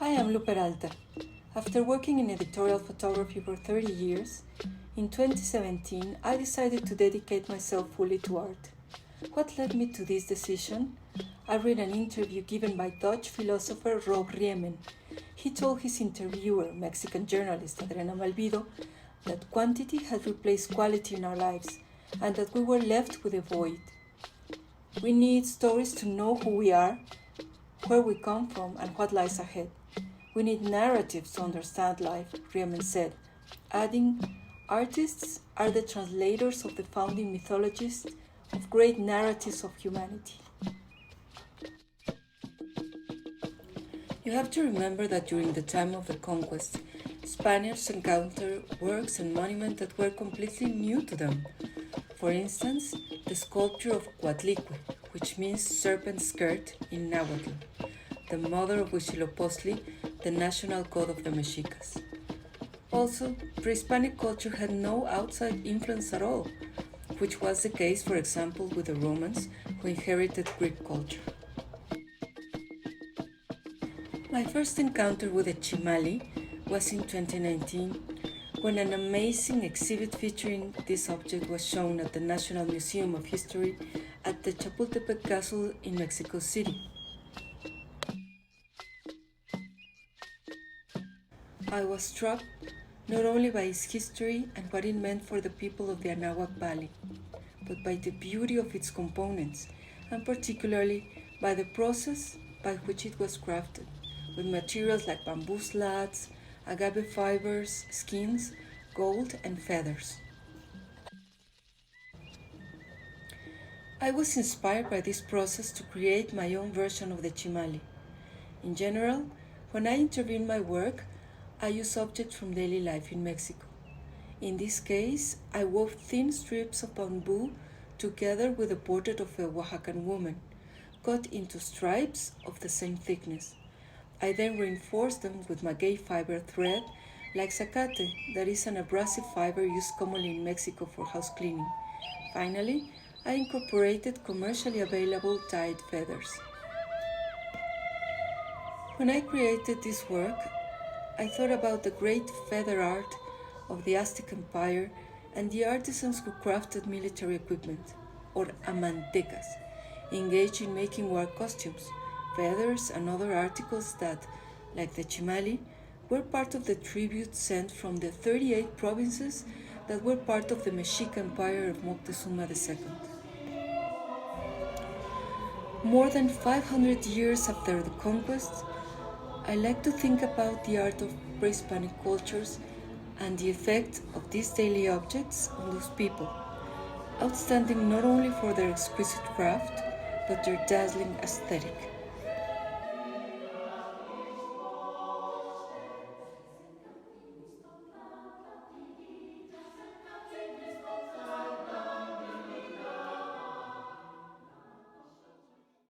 Hi, I'm Peralta. After working in editorial photography for 30 years, in 2017 I decided to dedicate myself fully to art. What led me to this decision? I read an interview given by Dutch philosopher Rob Riemen. He told his interviewer, Mexican journalist Adriana Malvido, that quantity had replaced quality in our lives and that we were left with a void. We need stories to know who we are, where we come from, and what lies ahead. We need narratives to understand life, Riemen said, adding, artists are the translators of the founding mythologies of great narratives of humanity. You have to remember that during the time of the conquest, Spaniards encountered works and monuments that were completely new to them. For instance, the sculpture of Coatlicue, which means serpent skirt in Nahuatl, the mother of Huitzilopochtli, the national god of the Mexicas. Also, pre-Hispanic culture had no outside influence at all, which was the case, for example, with the Romans, who inherited Greek culture. My first encounter with the Chimali was in 2019, when an amazing exhibit featuring this object was shown at the National Museum of History at the Chapultepec Castle in Mexico City. I was struck not only by its history and what it meant for the people of the Anahuac Valley, but by the beauty of its components, and particularly by the process by which it was crafted, with materials like bamboo slats, agave fibers, skins, gold, and feathers. I was inspired by this process to create my own version of the Chimali. In general, when I interview in my work, I use objects from daily life in Mexico. In this case, I wove thin strips of bamboo together with a portrait of a Oaxacan woman, cut into stripes of the same thickness. I then reinforced them with maguey fiber thread like zacate, that is an abrasive fiber used commonly in Mexico for house cleaning. Finally, I incorporated commercially available dyed feathers. When I created this work, I thought about the great feather art of the Aztec Empire and the artisans who crafted military equipment, or amantecas, engaged in making war costumes, feathers, and other articles that, like the Chimali, were part of the tribute sent from the 38 provinces that were part of the Mexica Empire of Moctezuma II. More than 500 years after the conquest, I like to think about the art of pre-Hispanic cultures and the effect of these daily objects on those people, outstanding not only for their exquisite craft, but their dazzling aesthetic.